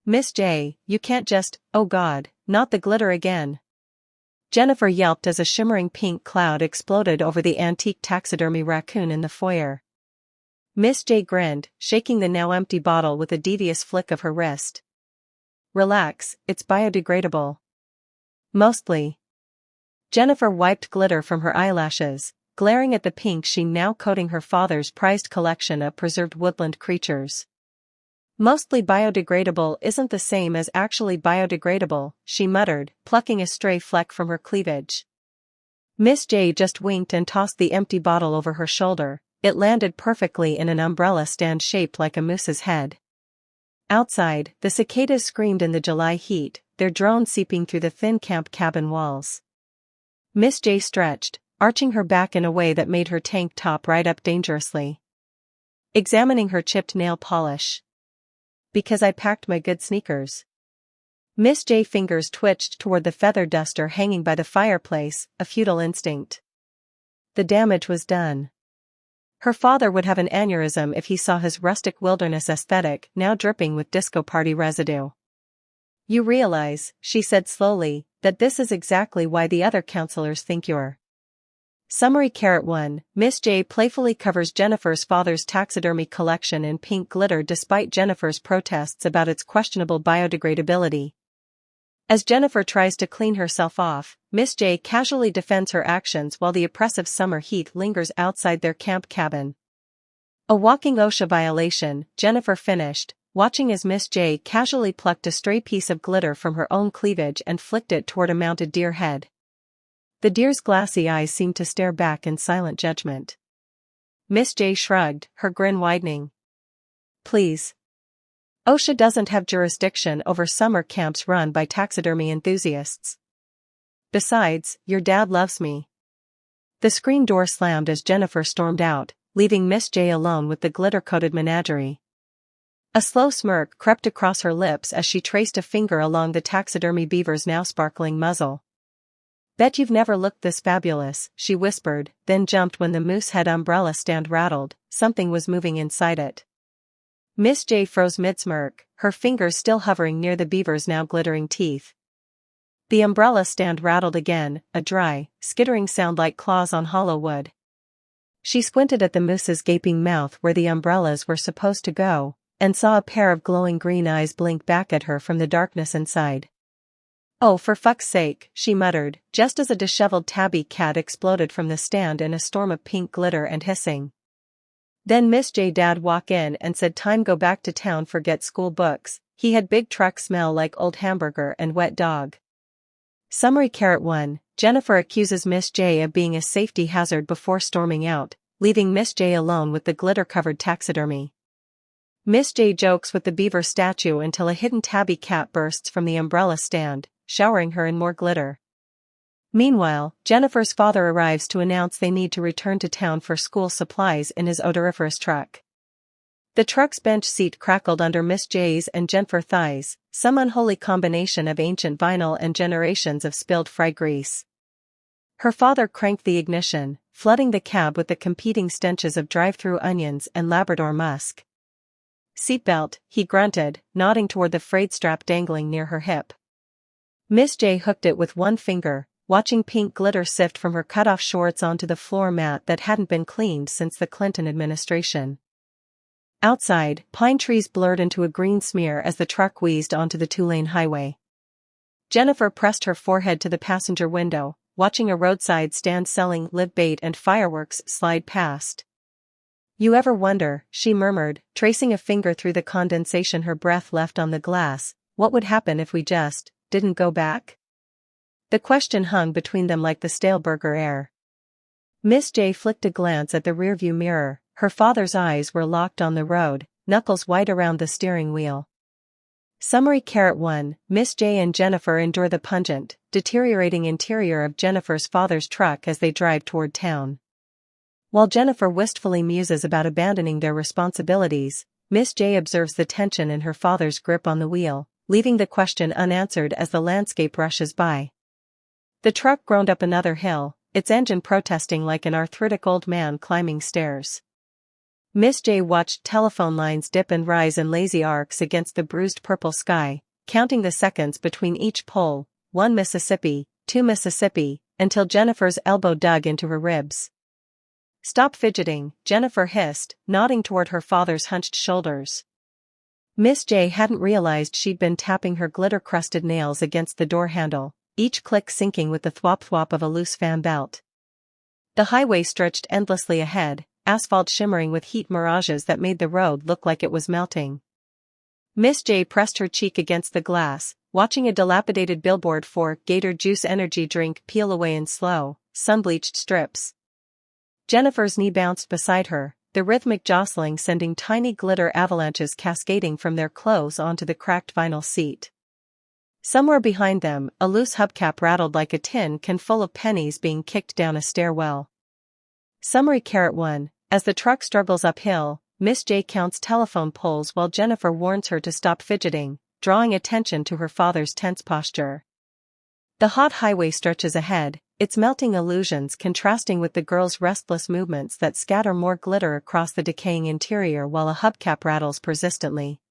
Miss J, you can't just, oh God, not the glitter again. Jenffer yelped as a shimmering pink cloud exploded over the antique taxidermy raccoon in the foyer. Miss J grinned, shaking the now empty bottle with a devious flick of her wrist. Relax, it's biodegradable. Mostly. Jenffer wiped glitter from her eyelashes, glaring at the pink sheen now coating her father's prized collection of preserved woodland creatures. Mostly biodegradable isn't the same as actually biodegradable, she muttered, plucking a stray fleck from her cleavage. Miss J just winked and tossed the empty bottle over her shoulder. It landed perfectly in an umbrella stand shaped like a moose's head. Outside, the cicadas screamed in the July heat, their drone seeping through the thin camp cabin walls. Miss J stretched, arching her back in a way that made her tank top right up dangerously. Examining her chipped nail polish. Because I packed my good sneakers. Miss J fingers twitched toward the feather duster hanging by the fireplace, a futile instinct. The damage was done. Her father would have an aneurysm if he saw his rustic wilderness aesthetic now dripping with disco party residue. You realize, she said slowly, that this is exactly why the other counselors think you're. Summary 1. Miss J playfully covers Jennifer's father's taxidermy collection in pink glitter despite Jennifer's protests about its questionable biodegradability. As Jenffer tries to clean herself off, Miss J casually defends her actions while the oppressive summer heat lingers outside their camp cabin. A walking OSHA violation, Jenffer finished, watching as Miss J casually plucked a stray piece of glitter from her own cleavage and flicked it toward a mounted deer head. The deer's glassy eyes seemed to stare back in silent judgment. Miss J shrugged, her grin widening. Please. OSHA doesn't have jurisdiction over summer camps run by taxidermy enthusiasts. Besides, your dad loves me. The screen door slammed as Jenffer stormed out, leaving Miss J alone with the glitter-coated menagerie. A slow smirk crept across her lips as she traced a finger along the taxidermy beaver's now sparkling muzzle. Bet you've never looked this fabulous, she whispered, then jumped when the moose head umbrella stand rattled. Something was moving inside it. Miss J froze mid-smirk, her fingers still hovering near the beaver's now glittering teeth. The umbrella stand rattled again, a dry, skittering sound like claws on hollow wood. She squinted at the moose's gaping mouth where the umbrellas were supposed to go, and saw a pair of glowing green eyes blink back at her from the darkness inside. Oh, for fuck's sake, she muttered, just as a disheveled tabby cat exploded from the stand in a storm of pink glitter and hissing. Then Miss J dad walk in and said time go back to town forget school books. He had big truck smell like old hamburger and wet dog. Summary 1. Jenffer accuses Miss J of being a safety hazard before storming out, leaving Miss J alone with the glitter-covered taxidermy. Miss J jokes with the beaver statue until a hidden tabby cat bursts from the umbrella stand, showering her in more glitter. Meanwhile, Jennifer's father arrives to announce they need to return to town for school supplies in his odoriferous truck. The truck's bench seat crackled under Miss J's and Jenffer thighs, some unholy combination of ancient vinyl and generations of spilled fry grease. Her father cranked the ignition, flooding the cab with the competing stenches of drive-through onions and Labrador musk. Seatbelt, he grunted, nodding toward the frayed strap dangling near her hip. Miss J hooked it with one finger, watching pink glitter sift from her cut-off shorts onto the floor mat that hadn't been cleaned since the Clinton administration. Outside, pine trees blurred into a green smear as the truck wheezed onto the two-lane highway. Jenffer pressed her forehead to the passenger window, watching a roadside stand selling live bait and fireworks slide past. You ever wonder, she murmured, tracing a finger through the condensation her breath left on the glass, what would happen if we just didn't go back? The question hung between them like the stale burger air. Miss J flicked a glance at the rearview mirror, her father's eyes were locked on the road, knuckles white around the steering wheel. Summary 1. Miss J and Jenffer endure the pungent, deteriorating interior of Jennifer's father's truck as they drive toward town. While Jenffer wistfully muses about abandoning their responsibilities, Miss J observes the tension in her father's grip on the wheel, leaving the question unanswered as the landscape rushes by. The truck groaned up another hill, its engine protesting like an arthritic old man climbing stairs. Miss J watched telephone lines dip and rise in lazy arcs against the bruised purple sky, counting the seconds between each pole, 1 Mississippi, 2 Mississippi, until Jennifer's elbow dug into her ribs. "Stop fidgeting," Jennifer hissed, nodding toward her father's hunched shoulders. Miss J hadn't realized she'd been tapping her glitter-crusted nails against the door handle, each click syncing with the thwop-thwop of a loose fan belt. The highway stretched endlessly ahead, asphalt shimmering with heat mirages that made the road look like it was melting. Miss J pressed her cheek against the glass, watching a dilapidated billboard for Gator Juice energy drink peel away in slow, sun-bleached strips. Jennifer's knee bounced beside her, the rhythmic jostling sending tiny glitter avalanches cascading from their clothes onto the cracked vinyl seat. Somewhere behind them, a loose hubcap rattled like a tin can full of pennies being kicked down a stairwell. Summary (1). As the truck struggles uphill, Miss J counts telephone poles while Jennifer warns her to stop fidgeting, drawing attention to her father's tense posture. The hot highway stretches ahead, its melting illusions contrasting with the girl's restless movements that scatter more glitter across the decaying interior while a hubcap rattles persistently.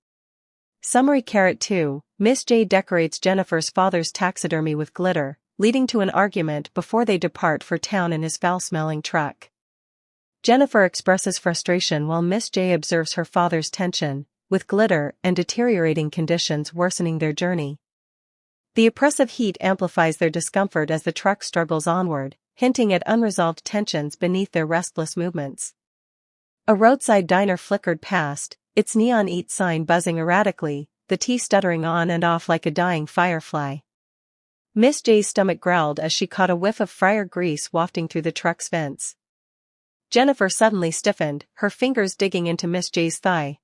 Summary (2). Miss J decorates Jennifer's father's taxidermy with glitter, leading to an argument before they depart for town in his foul-smelling truck. Jennifer expresses frustration while Miss J observes her father's tension, with glitter and deteriorating conditions worsening their journey. The oppressive heat amplifies their discomfort as the truck struggles onward, hinting at unresolved tensions beneath their restless movements. A roadside diner flickered past, its neon eat sign buzzing erratically, the tea stuttering on and off like a dying firefly. Miss J's stomach growled as she caught a whiff of fryer grease wafting through the truck's vents. Jennifer suddenly stiffened, her fingers digging into Miss J's thigh.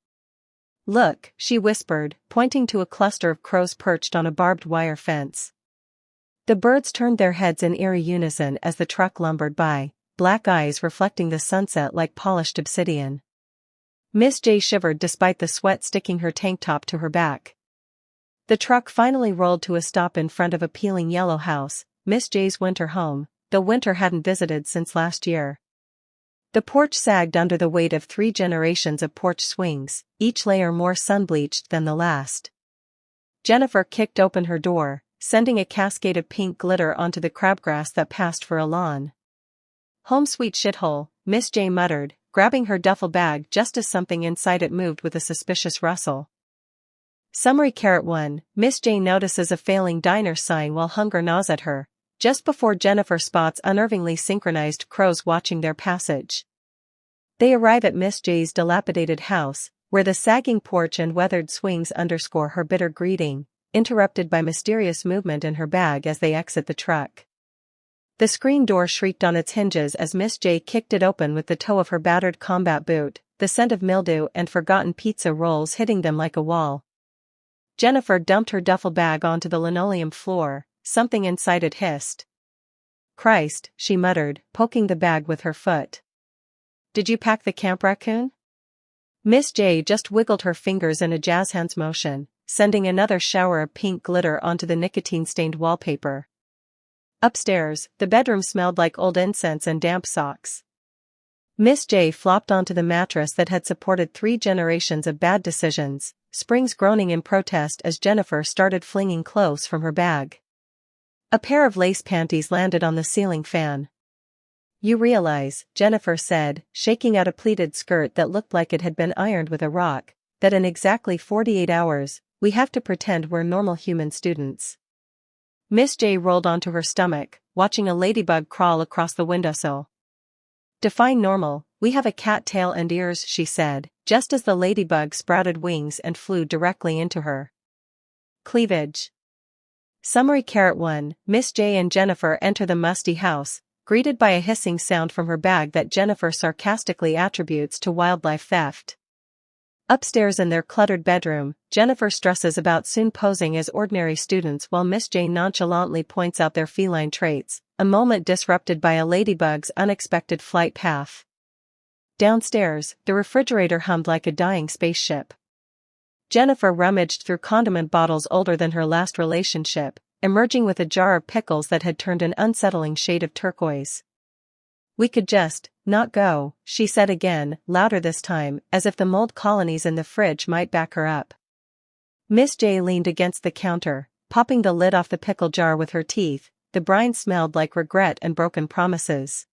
"Look," she whispered, pointing to a cluster of crows perched on a barbed wire fence. The birds turned their heads in eerie unison as the truck lumbered by, black eyes reflecting the sunset like polished obsidian. Miss J shivered despite the sweat sticking her tank top to her back. The truck finally rolled to a stop in front of a peeling yellow house, Miss J's winter home, though Winter hadn't visited since last year. The porch sagged under the weight of 3 generations of porch swings, each layer more sun-bleached than the last. Jennifer kicked open her door, sending a cascade of pink glitter onto the crabgrass that passed for a lawn. "Home sweet shithole," Miss J muttered, grabbing her duffel bag just as something inside it moved with a suspicious rustle. Summary (1). Miss J notices a failing diner sign while hunger gnaws at her, just before Jennifer spots unnervingly synchronized crows watching their passage. They arrive at Miss J's dilapidated house, where the sagging porch and weathered swings underscore her bitter greeting, interrupted by mysterious movement in her bag as they exit the truck. The screen door shrieked on its hinges as Miss J kicked it open with the toe of her battered combat boot, the scent of mildew and forgotten pizza rolls hitting them like a wall. Jennifer dumped her duffel bag onto the linoleum floor, something inside it hissed. "Christ," she muttered, poking the bag with her foot. "Did you pack the camp raccoon?" Miss J just wiggled her fingers in a jazz hands motion, sending another shower of pink glitter onto the nicotine-stained wallpaper. Upstairs, the bedroom smelled like old incense and damp socks. Miss J flopped onto the mattress that had supported 3 generations of bad decisions, springs groaning in protest as Jennifer started flinging clothes from her bag. A pair of lace panties landed on the ceiling fan. "You realize," Jennifer said, shaking out a pleated skirt that looked like it had been ironed with a rock, "that in exactly 48 hours, we have to pretend we're normal human students." Miss J rolled onto her stomach, watching a ladybug crawl across the windowsill. "Define normal, we have a cat tail and ears," she said, just as the ladybug sprouted wings and flew directly into her. Cleavage. Summary (1). Miss J and Jennifer enter the musty house, greeted by a hissing sound from her bag that Jennifer sarcastically attributes to wildlife theft. Upstairs in their cluttered bedroom, Jennifer stresses about soon posing as ordinary students while Miss J nonchalantly points out their feline traits, a moment disrupted by a ladybug's unexpected flight path. Downstairs, the refrigerator hummed like a dying spaceship. Jennifer rummaged through condiment bottles older than her last relationship, emerging with a jar of pickles that had turned an unsettling shade of turquoise. We could just not go, she said again, louder this time, as if the mold colonies in the fridge might back her up. Miss J leaned against the counter, popping the lid off the pickle jar with her teeth. The brine smelled like regret and broken promises.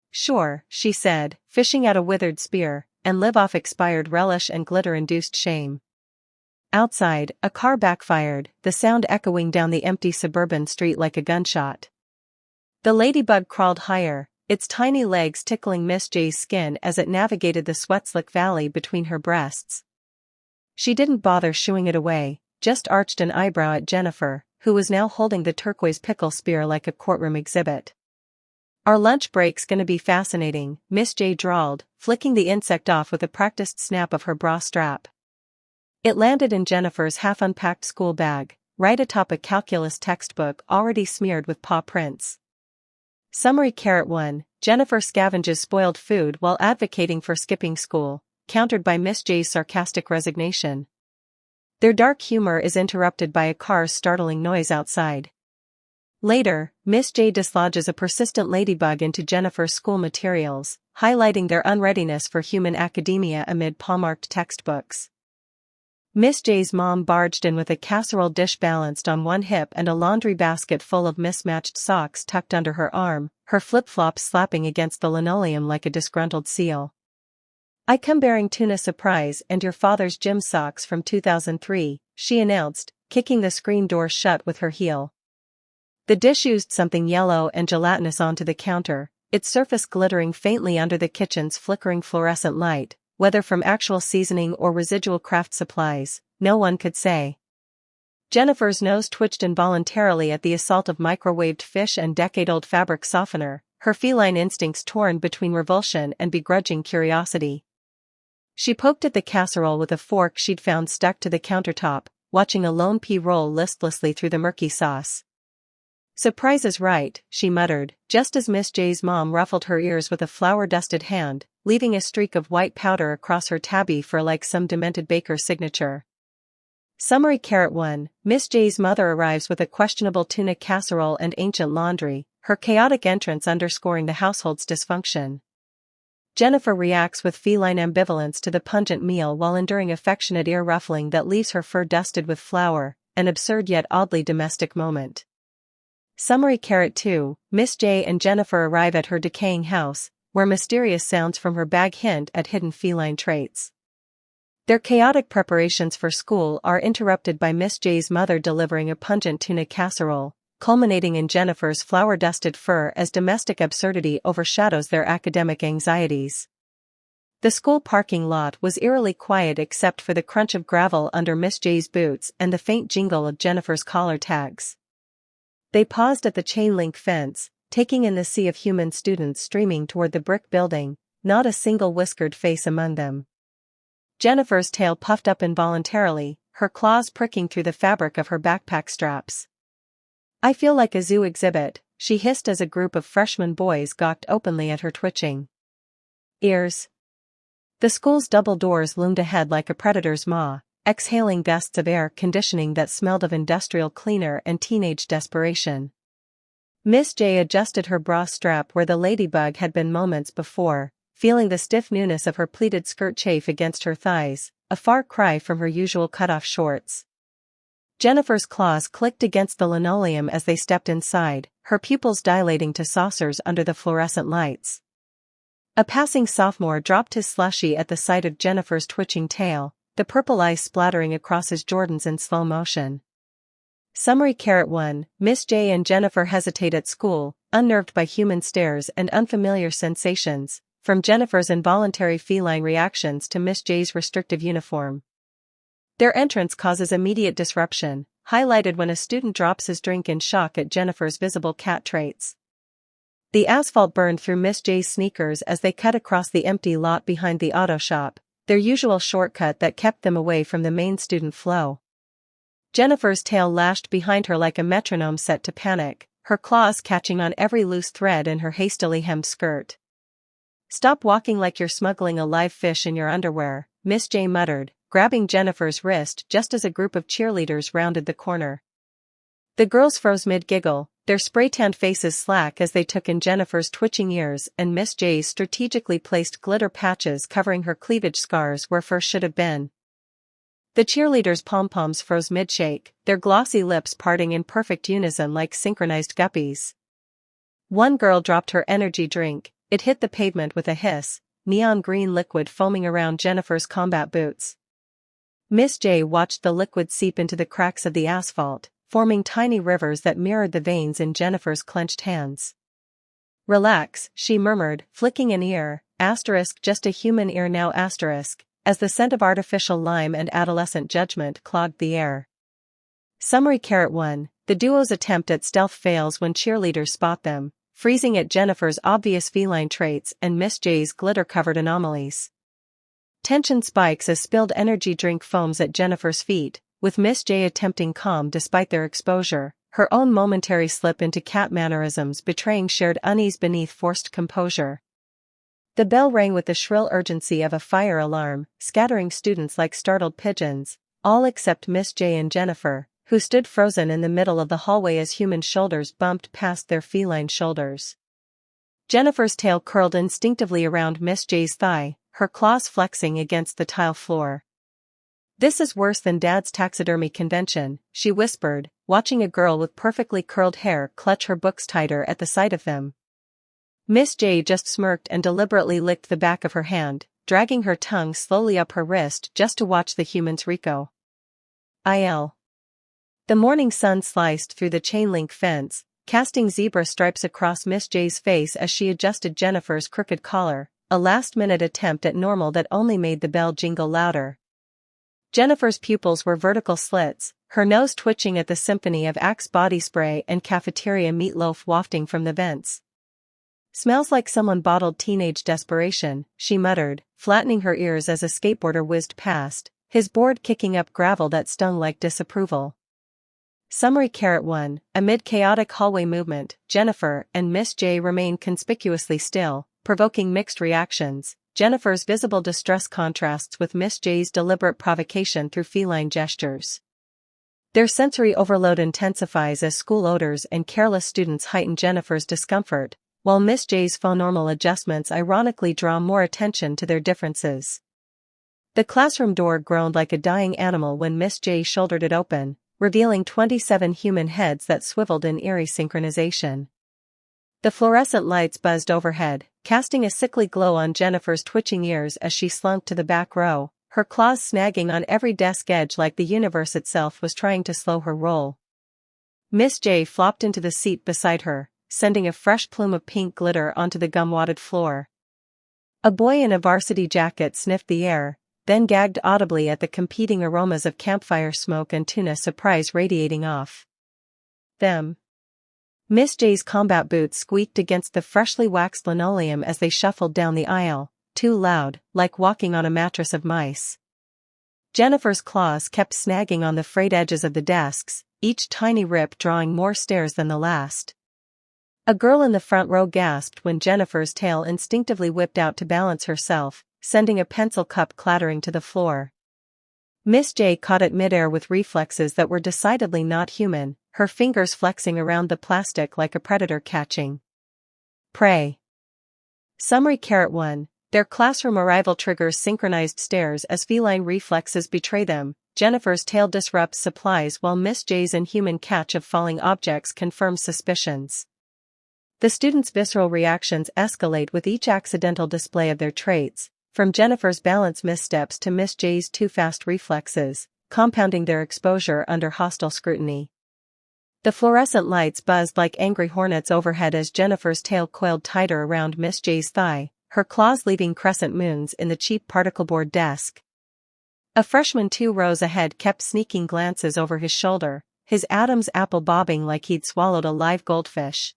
Sure, she said, fishing out a withered spear, and live off expired relish and glitter-induced shame. Outside, a car backfired, the sound echoing down the empty suburban street like a gunshot. The ladybug crawled higher, its tiny legs tickling Miss J's skin as it navigated the sweat-slick valley between her breasts. She didn't bother shooing it away, just arched an eyebrow at Jenffer, who was now holding the turquoise pickle spear like a courtroom exhibit. Our lunch break's gonna be fascinating, Miss J drawled, flicking the insect off with a practiced snap of her bra strap. It landed in Jennifer's half-unpacked school bag, right atop a calculus textbook already smeared with paw prints. Summary 1. Jenffer scavenges spoiled food while advocating for skipping school, countered by Miss J's sarcastic resignation. Their dark humor is interrupted by a car's startling noise outside. Later, Miss J dislodges a persistent ladybug into Jennifer's school materials, highlighting their unreadiness for human academia amid polemarked textbooks. Miss J's mom barged in with a casserole dish balanced on one hip and a laundry basket full of mismatched socks tucked under her arm, her flip-flops slapping against the linoleum like a disgruntled seal. "I come bearing tuna surprise and your father's gym socks from 2003, she announced, kicking the screen door shut with her heel. The dish oozed something yellow and gelatinous onto the counter, its surface glittering faintly under the kitchen's flickering fluorescent light, whether from actual seasoning or residual craft supplies, no one could say. Jennifer's nose twitched involuntarily at the assault of microwaved fish and decade-old fabric softener, her feline instincts torn between revulsion and begrudging curiosity. She poked at the casserole with a fork she'd found stuck to the countertop, watching a lone pea roll listlessly through the murky sauce. "Surprise is right," she muttered, just as Miss J's mom ruffled her ears with a flour-dusted hand, leaving a streak of white powder across her tabby for like some demented baker's signature. Summary 1. Miss J's mother arrives with a questionable tuna casserole and ancient laundry, her chaotic entrance underscoring the household's dysfunction. Jenffer reacts with feline ambivalence to the pungent meal while enduring affectionate ear-ruffling that leaves her fur dusted with flour, an absurd yet oddly domestic moment. Summary 2. Miss J and Jenffer arrive at her decaying house, where mysterious sounds from her bag hint at hidden feline traits. Their chaotic preparations for school are interrupted by Miss J's mother delivering a pungent tuna casserole, culminating in Jennifer's flour-dusted fur as domestic absurdity overshadows their academic anxieties. The school parking lot was eerily quiet except for the crunch of gravel under Miss J's boots and the faint jingle of Jennifer's collar tags. They paused at the chain-link fence, taking in the sea of human students streaming toward the brick building, not a single whiskered face among them. Jennifer's tail puffed up involuntarily, her claws pricking through the fabric of her backpack straps. "I feel like a zoo exhibit," she hissed as a group of freshman boys gawked openly at her twitching ears. The school's double doors loomed ahead like a predator's maw, exhaling gusts of air conditioning that smelled of industrial cleaner and teenage desperation. Miss J adjusted her bra strap where the ladybug had been moments before, feeling the stiff newness of her pleated skirt chafe against her thighs, a far cry from her usual cut-off shorts. Jennifer's claws clicked against the linoleum as they stepped inside, her pupils dilating to saucers under the fluorescent lights. A passing sophomore dropped his slushie at the sight of Jennifer's twitching tail, the purple ice splattering across his Jordans in slow motion. Summary 1. Miss J and Jenffer hesitate at school, unnerved by human stares and unfamiliar sensations, from Jennifer's involuntary feline reactions to Miss J's restrictive uniform. Their entrance causes immediate disruption, highlighted when a student drops his drink in shock at Jennifer's visible cat traits. The asphalt burned through Miss J's sneakers as they cut across the empty lot behind the auto shop, their usual shortcut that kept them away from the main student flow. Jennifer's tail lashed behind her like a metronome set to panic, her claws catching on every loose thread in her hastily hemmed skirt. "Stop walking like you're smuggling a live fish in your underwear," Miss J muttered, grabbing Jennifer's wrist just as a group of cheerleaders rounded the corner. The girls froze mid-giggle, their spray-tanned faces slack as they took in Jennifer's twitching ears and Miss J's strategically placed glitter patches covering her cleavage scars where fur should have been. The cheerleaders' pom-poms froze mid-shake, their glossy lips parting in perfect unison like synchronized guppies. One girl dropped her energy drink, it hit the pavement with a hiss, neon green liquid foaming around Jennifer's combat boots. Miss J watched the liquid seep into the cracks of the asphalt, forming tiny rivers that mirrored the veins in Jennifer's clenched hands. "Relax," she murmured, flicking an ear, just a human ear now as the scent of artificial lime and adolescent judgment clogged the air. Summary 1. The duo's attempt at stealth fails when cheerleaders spot them, freezing at Jennifer's obvious feline traits and Miss J's glitter-covered anomalies. Tension spikes as spilled energy drink foams at Jennifer's feet, with Miss J attempting calm despite their exposure, her own momentary slip into cat mannerisms betraying shared unease beneath forced composure. The bell rang with the shrill urgency of a fire alarm, scattering students like startled pigeons, all except Miss J and Jennifer, who stood frozen in the middle of the hallway as human shoulders bumped past their feline shoulders. Jennifer's tail curled instinctively around Miss J's thigh, her claws flexing against the tile floor. "This is worse than Dad's taxidermy convention," she whispered, watching a girl with perfectly curled hair clutch her books tighter at the sight of them. Miss J just smirked and deliberately licked the back of her hand, dragging her tongue slowly up her wrist just to watch the humans recoil. The morning sun sliced through the chain-link fence, casting zebra stripes across Miss J's face as she adjusted Jennifer's crooked collar, a last-minute attempt at normal that only made the bell jingle louder. Jennifer's pupils were vertical slits, her nose twitching at the symphony of Axe body spray and cafeteria meatloaf wafting from the vents. "Smells like someone bottled teenage desperation," she muttered, flattening her ears as a skateboarder whizzed past, his board kicking up gravel that stung like disapproval. Summary 1. Amid chaotic hallway movement, Jennifer and Miss J remained conspicuously still, provoking mixed reactions. Jennifer's visible distress contrasts with Miss J's deliberate provocation through feline gestures. Their sensory overload intensifies as school odors and careless students heighten Jennifer's discomfort, while Miss J's phonormal adjustments ironically draw more attention to their differences. The classroom door groaned like a dying animal when Miss J shouldered it open, revealing 27 human heads that swiveled in eerie synchronization. The fluorescent lights buzzed overhead, casting a sickly glow on Jennifer's twitching ears as she slunk to the back row, her claws snagging on every desk edge like the universe itself was trying to slow her roll. Miss J flopped into the seat beside her, sending a fresh plume of pink glitter onto the gum-wadded floor. A boy in a varsity jacket sniffed the air, then gagged audibly at the competing aromas of campfire smoke and tuna surprise radiating off them. Miss J's combat boots squeaked against the freshly waxed linoleum as they shuffled down the aisle, too loud, like walking on a mattress of mice. Jennifer's claws kept snagging on the frayed edges of the desks, each tiny rip drawing more stares than the last. A girl in the front row gasped when Jennifer's tail instinctively whipped out to balance herself, sending a pencil cup clattering to the floor. Miss J caught it midair with reflexes that were decidedly not human, her fingers flexing around the plastic like a predator catching prey. Summary 1. Their classroom arrival triggers synchronized stares as feline reflexes betray them. Jennifer's tail disrupts supplies while Miss J's inhuman catch of falling objects confirms suspicions. The students' visceral reactions escalate with each accidental display of their traits, from Jennifer's balance missteps to Miss J's too fast reflexes, compounding their exposure under hostile scrutiny. The fluorescent lights buzzed like angry hornets overhead as Jennifer's tail coiled tighter around Miss J's thigh, her claws leaving crescent moons in the cheap particleboard desk. A freshman 2 rows ahead kept sneaking glances over his shoulder, his Adam's apple bobbing like he'd swallowed a live goldfish.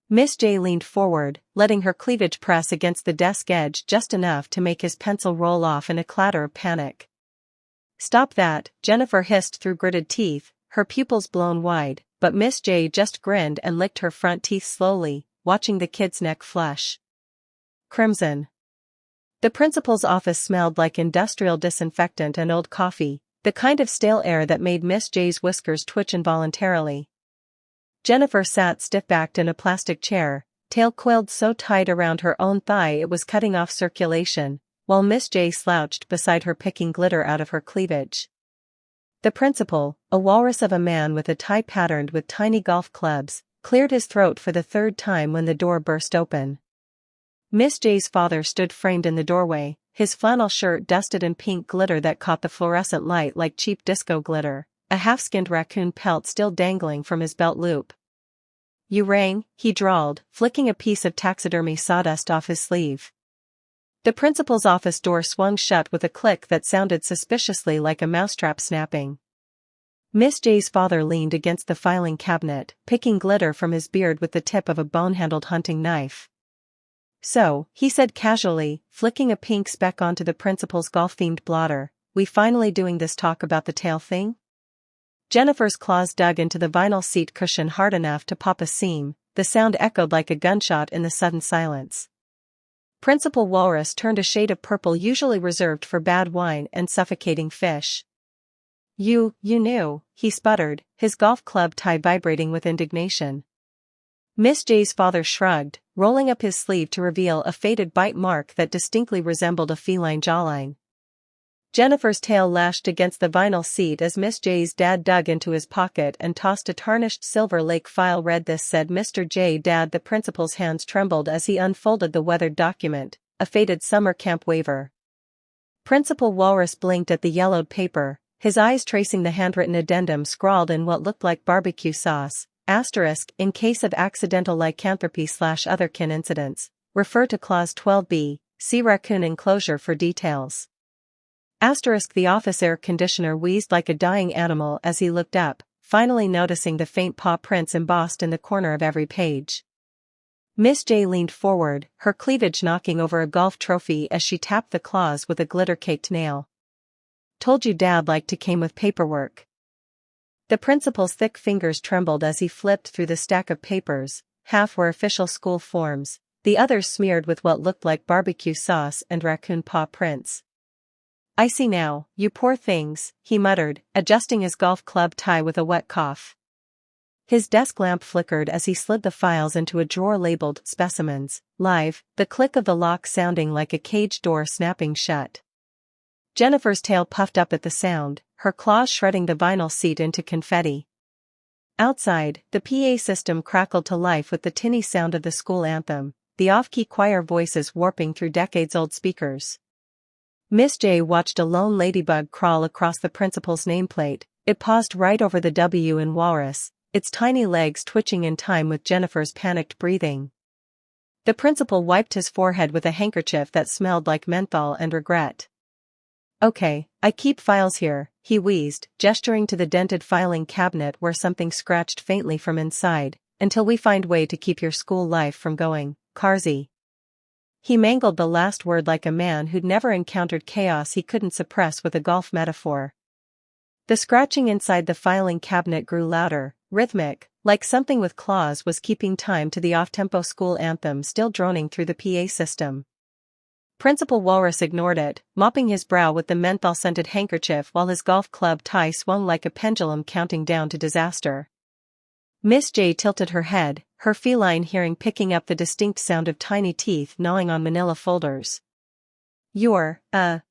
Miss J leaned forward, letting her cleavage press against the desk edge just enough to make his pencil roll off in a clatter of panic. "Stop that," Jennifer hissed through gritted teeth, her pupils blown wide, but Miss J just grinned and licked her front teeth slowly, watching the kid's neck flush crimson. The principal's office smelled like industrial disinfectant and old coffee, the kind of stale air that made Miss J's whiskers twitch involuntarily. Jenffer sat stiff-backed in a plastic chair, tail coiled so tight around her own thigh it was cutting off circulation, while Miss J slouched beside her picking glitter out of her cleavage. The principal, a walrus of a man with a tie patterned with tiny golf clubs, cleared his throat for the third time when the door burst open. Miss J's father stood framed in the doorway, his flannel shirt dusted in pink glitter that caught the fluorescent light like cheap disco glitter, a half-skinned raccoon pelt still dangling from his belt loop. "You rang," he drawled, flicking a piece of taxidermy sawdust off his sleeve. The principal's office door swung shut with a click that sounded suspiciously like a mousetrap snapping. Miss J's father leaned against the filing cabinet, picking glitter from his beard with the tip of a bone-handled hunting knife. "So," he said casually, flicking a pink speck onto the principal's golf-themed blotter, "we finally doing this talk about the tail thing?" Jennifer's claws dug into the vinyl seat cushion hard enough to pop a seam, the sound echoed like a gunshot in the sudden silence. Principal Walrus turned a shade of purple usually reserved for bad wine and suffocating fish. You knew," he sputtered, his golf club tie vibrating with indignation. Miss J's father shrugged, rolling up his sleeve to reveal a faded bite mark that distinctly resembled a feline jawline. Jennifer's tail lashed against the vinyl seat as Miss J's dad dug into his pocket and tossed a tarnished Silver Lake file. "Read this," said Mr. J. Dad. The principal's hands trembled as he unfolded the weathered document, a faded summer camp waiver. Principal Walrus blinked at the yellowed paper, his eyes tracing the handwritten addendum scrawled in what looked like barbecue sauce. *, in case of accidental lycanthropy/other kin incidents, refer to Clause 12b, see raccoon enclosure for details. The office air conditioner wheezed like a dying animal as he looked up, finally noticing the faint paw prints embossed in the corner of every page. Miss J leaned forward, her cleavage knocking over a golf trophy as she tapped the claws with a glitter-caked nail. "Told you Dad liked to came with paperwork." The principal's thick fingers trembled as he flipped through the stack of papers, half were official school forms, the others smeared with what looked like barbecue sauce and raccoon paw prints. "I see now, you poor things," he muttered, adjusting his golf club tie with a wet cough. His desk lamp flickered as he slid the files into a drawer labeled Specimens, Live, the click of the lock sounding like a cage door snapping shut. Jennifer's tail puffed up at the sound, her claws shredding the vinyl seat into confetti. Outside, the PA system crackled to life with the tinny sound of the school anthem, the off-key choir voices warping through decades-old speakers. Miss J watched a lone ladybug crawl across the principal's nameplate. It paused right over the W in Walrus, its tiny legs twitching in time with Jennifer's panicked breathing. The principal wiped his forehead with a handkerchief that smelled like menthol and regret. "Okay, I keep files here," he wheezed, gesturing to the dented filing cabinet where something scratched faintly from inside, "until we find way to keep your school life from going, Carsey." He mangled the last word like a man who'd never encountered chaos he couldn't suppress with a golf metaphor. The scratching inside the filing cabinet grew louder, rhythmic, like something with claws was keeping time to the off-tempo school anthem still droning through the PA system. Principal Walrus ignored it, mopping his brow with the menthol-scented handkerchief while his golf club tie swung like a pendulum counting down to disaster. Miss J tilted her head, her feline hearing picking up the distinct sound of tiny teeth gnawing on manila folders. "Your,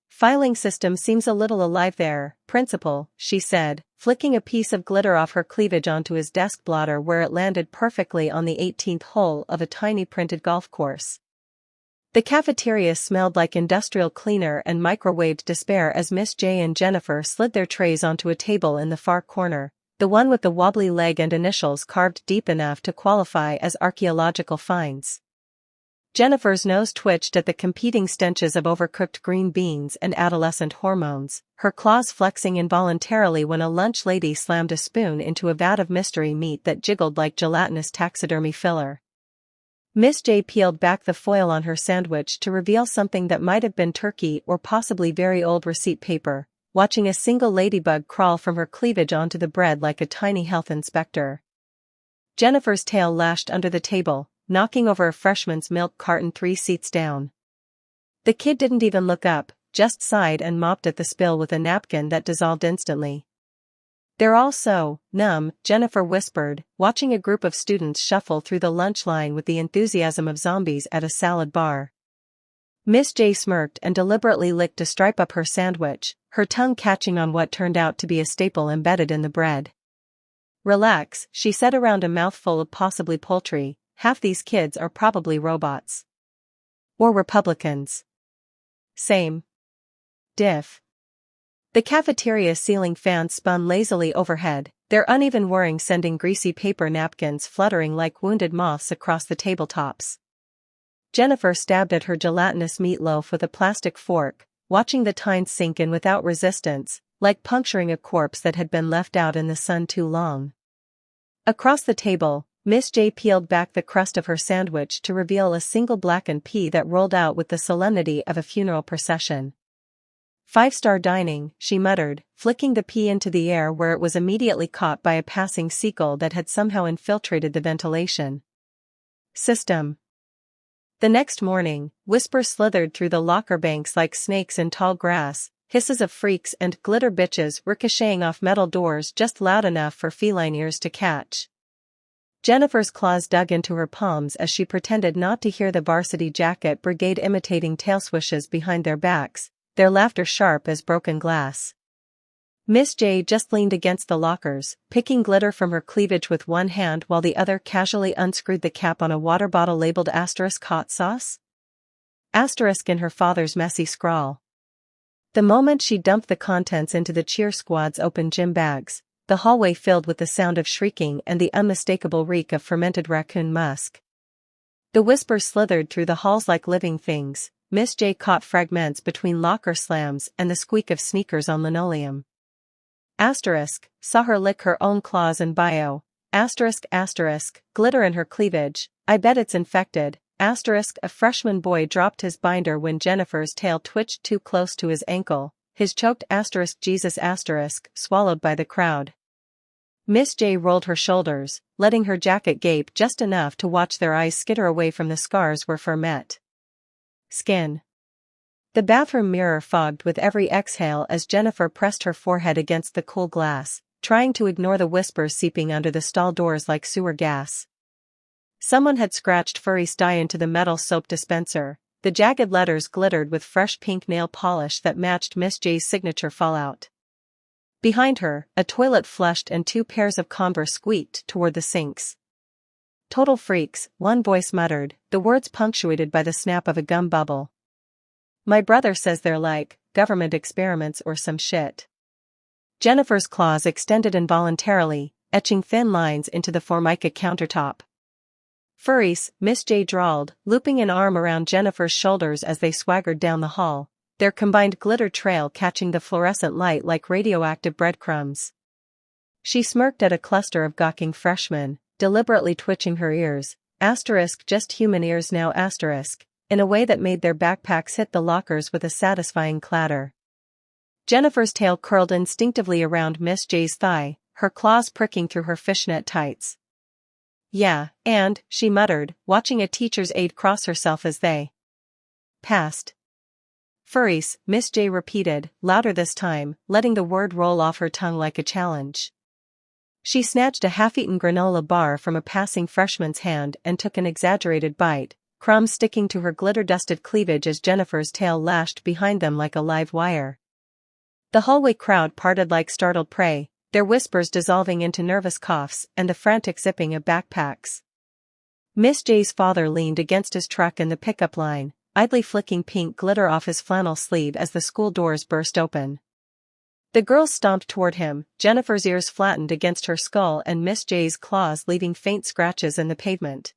filing system seems a little alive there, Principal," she said, flicking a piece of glitter off her cleavage onto his desk blotter where it landed perfectly on the 18th hole of a tiny printed golf course. The cafeteria smelled like industrial cleaner and microwaved despair as Miss J and Jenffer slid their trays onto a table in the far corner, the one with the wobbly leg and initials carved deep enough to qualify as archaeological finds. Jennifer's nose twitched at the competing stenches of overcooked green beans and adolescent hormones, her claws flexing involuntarily when a lunch lady slammed a spoon into a vat of mystery meat that jiggled like gelatinous taxidermy filler. Miss J peeled back the foil on her sandwich to reveal something that might have been turkey or possibly very old receipt paper, watching a single ladybug crawl from her cleavage onto the bread like a tiny health inspector. Jennifer's tail lashed under the table, knocking over a freshman's milk carton 3 seats down. The kid didn't even look up, just sighed and mopped at the spill with a napkin that dissolved instantly. They're all so numb, Jenffer whispered, watching a group of students shuffle through the lunch line with the enthusiasm of zombies at a salad bar. Miss J smirked and deliberately licked a stripe up her sandwich, her tongue catching on what turned out to be a staple embedded in the bread. Relax, she said around a mouthful of possibly poultry, half these kids are probably robots. Or Republicans. Same. Diff. The cafeteria ceiling fans spun lazily overhead, their uneven whirring sending greasy paper napkins fluttering like wounded moths across the tabletops. Jenffer stabbed at her gelatinous meatloaf with a plastic fork, watching the tines sink in without resistance, like puncturing a corpse that had been left out in the sun too long. Across the table, Miss J peeled back the crust of her sandwich to reveal a single blackened pea that rolled out with the solemnity of a funeral procession. "Five-star dining," she muttered, flicking the pea into the air where it was immediately caught by a passing seagull that had somehow infiltrated the ventilation system. The next morning, whispers slithered through the locker banks like snakes in tall grass, hisses of freaks and glitter bitches ricocheting off metal doors just loud enough for feline ears to catch. Jennifer's claws dug into her palms as she pretended not to hear the varsity jacket brigade imitating tail swishes behind their backs, their laughter sharp as broken glass. Miss J just leaned against the lockers, picking glitter from her cleavage with one hand while the other casually unscrewed the cap on a water bottle labeled * hot sauce? * in her father's messy scrawl. The moment she dumped the contents into the cheer squad's open gym bags, the hallway filled with the sound of shrieking and the unmistakable reek of fermented raccoon musk. The whispers slithered through the halls like living things. Miss J caught fragments between locker slams and the squeak of sneakers on linoleum. Saw her lick her own claws and bio. Glitter in her cleavage. I bet it's infected. A freshman boy dropped his binder when Jennifer's tail twitched too close to his ankle, his choked Jesus swallowed by the crowd. Miss J rolled her shoulders, letting her jacket gape just enough to watch their eyes skitter away from the scars where fur met skin. The bathroom mirror fogged with every exhale as Jenffer pressed her forehead against the cool glass, trying to ignore the whispers seeping under the stall doors like sewer gas. Someone had scratched furry's dye into the metal soap dispenser. The jagged letters glittered with fresh pink nail polish that matched Miss J's signature fallout. Behind her, a toilet flushed and two pairs of Converse squeaked toward the sinks. Total freaks, one voice muttered, the words punctuated by the snap of a gum bubble. My brother says they're like government experiments or some shit. Jennifer's claws extended involuntarily, etching thin lines into the Formica countertop. Furries, Miss J drawled, looping an arm around Jennifer's shoulders as they swaggered down the hall, their combined glitter trail catching the fluorescent light like radioactive breadcrumbs. She smirked at a cluster of gawking freshmen, deliberately twitching her ears, just human ears now in a way that made their backpacks hit the lockers with a satisfying clatter. Jennifer's tail curled instinctively around Miss J's thigh, her claws pricking through her fishnet tights. Yeah, and, she muttered, watching a teacher's aide cross herself as they passed. Furries, Miss J repeated, louder this time, letting the word roll off her tongue like a challenge. She snatched a half-eaten granola bar from a passing freshman's hand and took an exaggerated bite, crumbs sticking to her glitter-dusted cleavage as Jennifer's tail lashed behind them like a live wire. The hallway crowd parted like startled prey, their whispers dissolving into nervous coughs and the frantic zipping of backpacks. Miss J's father leaned against his truck in the pickup line, idly flicking pink glitter off his flannel sleeve as the school doors burst open. The girls stomped toward him, Jennifer's ears flattened against her skull and Miss J's claws leaving faint scratches in the pavement.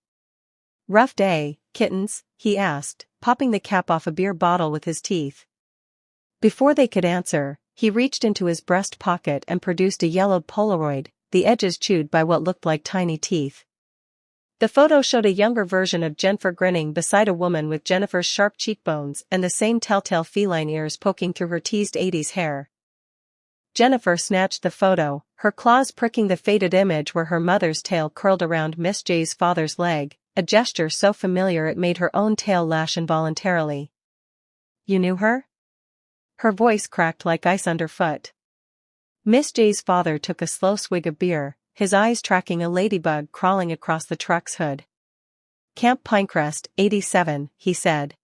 Rough day, kittens? He asked, popping the cap off a beer bottle with his teeth. Before they could answer, he reached into his breast pocket and produced a yellowed Polaroid, the edges chewed by what looked like tiny teeth. The photo showed a younger version of Jenffer grinning beside a woman with Jennifer's sharp cheekbones and the same telltale feline ears poking through her teased 80s hair. Jenffer snatched the photo, her claws pricking the faded image where her mother's tail curled around Miss J's father's leg, a gesture so familiar it made her own tail lash involuntarily. You knew her? Her voice cracked like ice underfoot. Miss J's father took a slow swig of beer, his eyes tracking a ladybug crawling across the truck's hood. "Camp Pinecrest, 87, he said.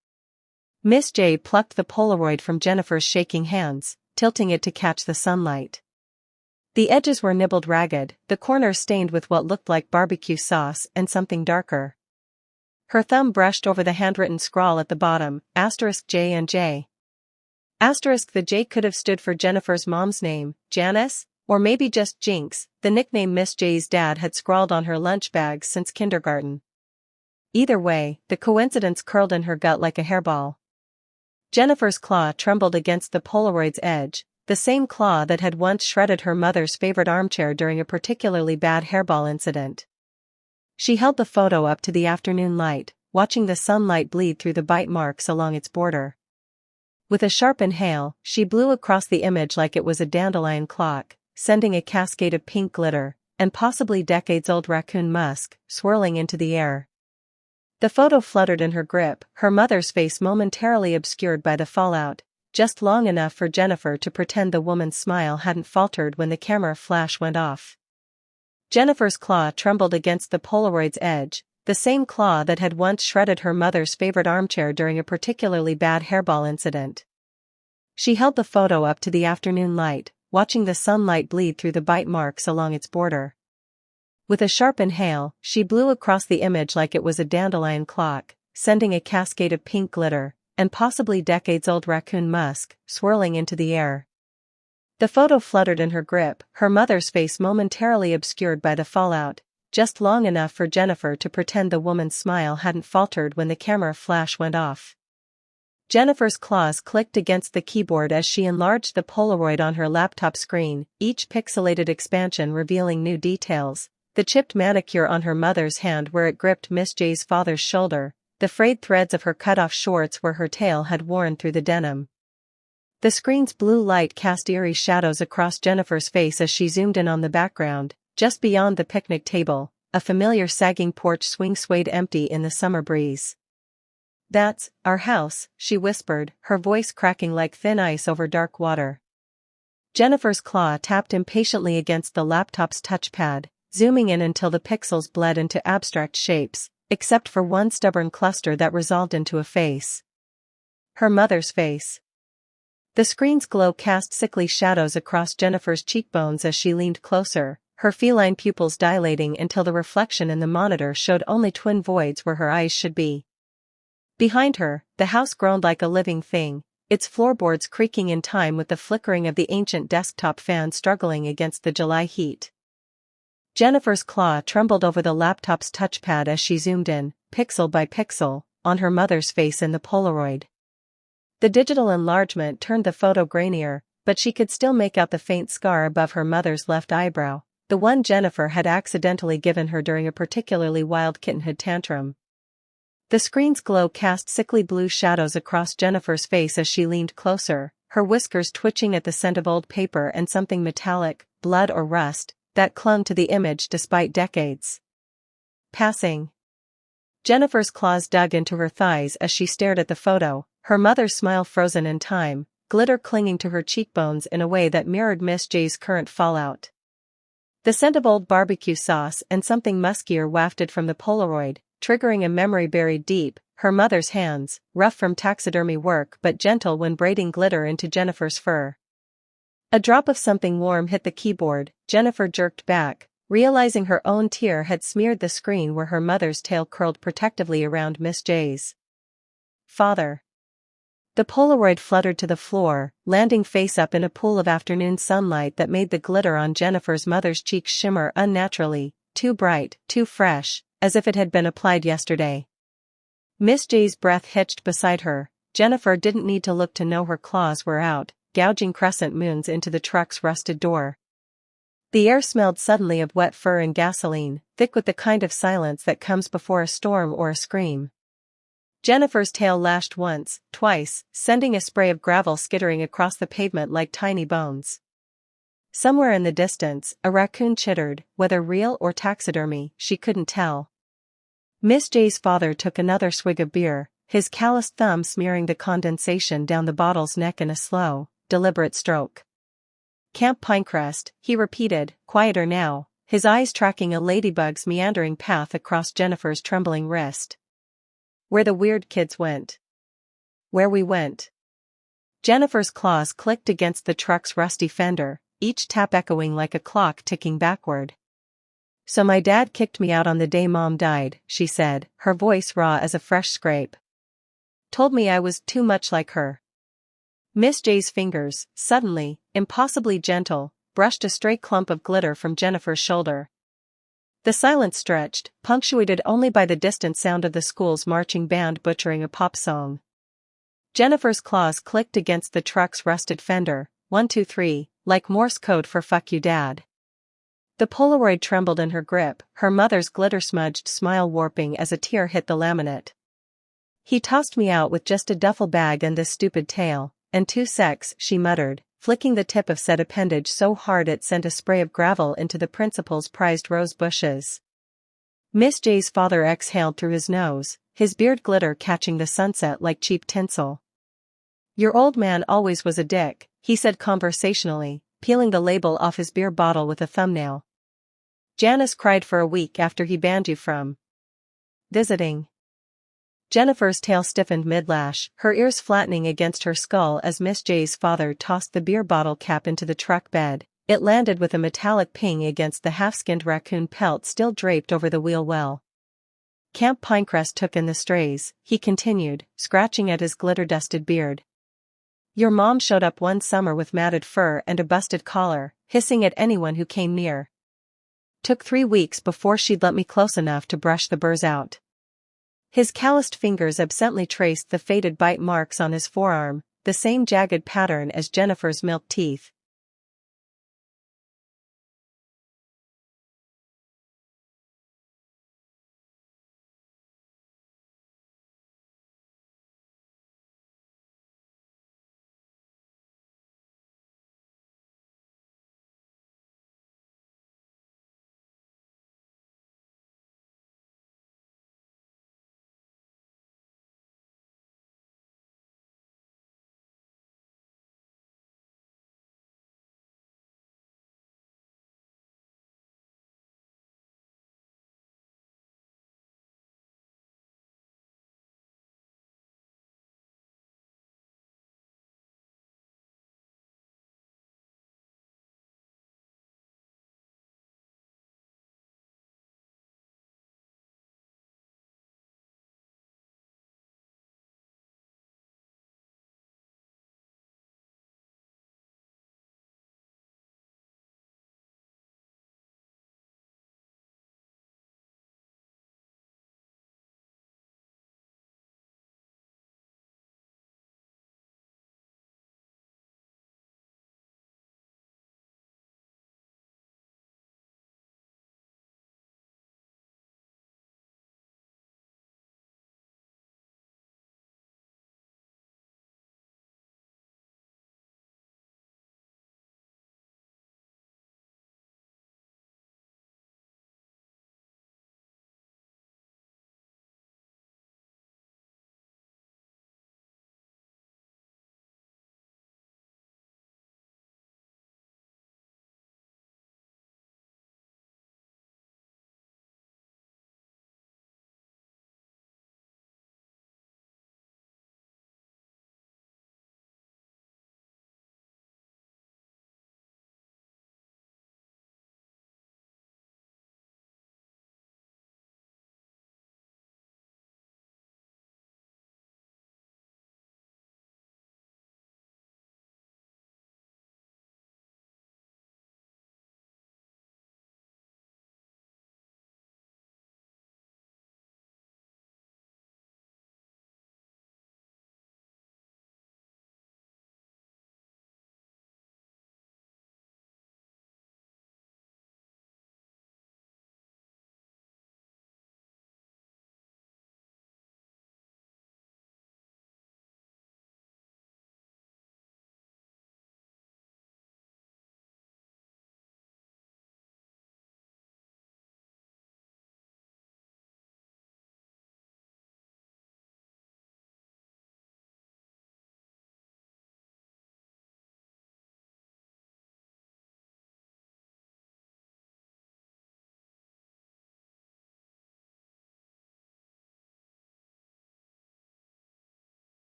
Miss J plucked the Polaroid from Jennifer's shaking hands, tilting it to catch the sunlight. The edges were nibbled ragged, the corners stained with what looked like barbecue sauce and something darker. Her thumb brushed over the handwritten scrawl at the bottom, *J and J. The J could have stood for Jennifer's mom's name, Janice, or maybe just Jinx, the nickname Miss J's dad had scrawled on her lunch bags since kindergarten. Either way, the coincidence curled in her gut like a hairball. Jennifer's claw trembled against the Polaroid's edge, the same claw that had once shredded her mother's favorite armchair during a particularly bad hairball incident. She held the photo up to the afternoon light, watching the sunlight bleed through the bite marks along its border. With a sharp inhale, she blew across the image like it was a dandelion clock, sending a cascade of pink glitter, and possibly decades-old raccoon musk, swirling into the air. The photo fluttered in her grip, her mother's face momentarily obscured by the fallout, just long enough for Jennifer to pretend the woman's smile hadn't faltered when the camera flash went off. Jennifer's claw trembled against the Polaroid's edge, the same claw that had once shredded her mother's favorite armchair during a particularly bad hairball incident. She held the photo up to the afternoon light, watching the sunlight bleed through the bite marks along its border. With a sharp inhale, she blew across the image like it was a dandelion clock, sending a cascade of pink glitter, and possibly decades-old raccoon musk, swirling into the air. The photo fluttered in her grip, her mother's face momentarily obscured by the fallout, just long enough for Jennifer to pretend the woman's smile hadn't faltered when the camera flash went off. Jennifer's claws clicked against the keyboard as she enlarged the Polaroid on her laptop screen, each pixelated expansion revealing new details. The chipped manicure on her mother's hand where it gripped Miss J's father's shoulder, the frayed threads of her cut-off shorts where her tail had worn through the denim. The screen's blue light cast eerie shadows across Jennifer's face as she zoomed in on the background, just beyond the picnic table, a familiar sagging porch swing swayed empty in the summer breeze. "That's our house," she whispered, her voice cracking like thin ice over dark water. Jennifer's claw tapped impatiently against the laptop's touchpad, zooming in until the pixels bled into abstract shapes, except for one stubborn cluster that resolved into a face. Her mother's face. The screen's glow cast sickly shadows across Jennifer's cheekbones as she leaned closer, her feline pupils dilating until the reflection in the monitor showed only twin voids where her eyes should be. Behind her, the house groaned like a living thing, its floorboards creaking in time with the flickering of the ancient desktop fan struggling against the July heat. Jennifer's claw trembled over the laptop's touchpad as she zoomed in, pixel by pixel, on her mother's face in the Polaroid. The digital enlargement turned the photo grainier, but she could still make out the faint scar above her mother's left eyebrow, the one Jennifer had accidentally given her during a particularly wild kittenhood tantrum. The screen's glow cast sickly blue shadows across Jennifer's face as she leaned closer, her whiskers twitching at the scent of old paper and something metallic, blood or rust, that clung to the image despite decades passing. Jennifer's claws dug into her thighs as she stared at the photo, her mother's smile frozen in time, glitter clinging to her cheekbones in a way that mirrored Miss J's current fallout. The scent of old barbecue sauce and something muskier wafted from the Polaroid, triggering a memory buried deep, her mother's hands, rough from taxidermy work but gentle when braiding glitter into Jennifer's fur. A drop of something warm hit the keyboard, Jennifer jerked back, realizing her own tear had smeared the screen where her mother's tail curled protectively around Miss J's father. The Polaroid fluttered to the floor, landing face up in a pool of afternoon sunlight that made the glitter on Jennifer's mother's cheeks shimmer unnaturally, too bright, too fresh, as if it had been applied yesterday. Miss J's breath hitched beside her. Jennifer didn't need to look to know her claws were out, gouging crescent moons into the truck's rusted door. The air smelled suddenly of wet fur and gasoline, thick with the kind of silence that comes before a storm or a scream. Jennifer's tail lashed once, twice, sending a spray of gravel skittering across the pavement like tiny bones. Somewhere in the distance, a raccoon chittered, whether real or taxidermy, she couldn't tell. Miss J's father took another swig of beer, his calloused thumb smearing the condensation down the bottle's neck in a slow, deliberate stroke. Camp Pinecrest, he repeated, quieter now, his eyes tracking a ladybug's meandering path across Jennifer's trembling wrist. Where the weird kids went. Where we went. Jennifer's claws clicked against the truck's rusty fender, each tap echoing like a clock ticking backward. So my dad kicked me out on the day Mom died, she said, her voice raw as a fresh scrape. Told me I was too much like her. Miss J's fingers, suddenly, impossibly gentle, brushed a stray clump of glitter from Jennifer's shoulder. The silence stretched, punctuated only by the distant sound of the school's marching band butchering a pop song. Jennifer's claws clicked against the truck's rusted fender, 1 2 3, like Morse code for fuck you dad. The Polaroid trembled in her grip, her mother's glitter-smudged smile warping as a tear hit the laminate. He tossed me out with just a duffel bag and this stupid tail, and 2 secs, she muttered, flicking the tip of said appendage so hard it sent a spray of gravel into the principal's prized rose bushes. Miss J's father exhaled through his nose, his beard glitter catching the sunset like cheap tinsel. Your old man always was a dick, he said conversationally, peeling the label off his beer bottle with a thumbnail. Janice cried for a week after he banned you from visiting. Jennifer's tail stiffened mid-lash, her ears flattening against her skull as Miss J's father tossed the beer bottle cap into the truck bed. It landed with a metallic ping against the half-skinned raccoon pelt still draped over the wheel well. Camp Pinecrest took in the strays, he continued, scratching at his glitter-dusted beard. Your mom showed up one summer with matted fur and a busted collar, hissing at anyone who came near. Took 3 weeks before she'd let me close enough to brush the burrs out. His calloused fingers absently traced the faded bite marks on his forearm, the same jagged pattern as Jennifer's milk teeth.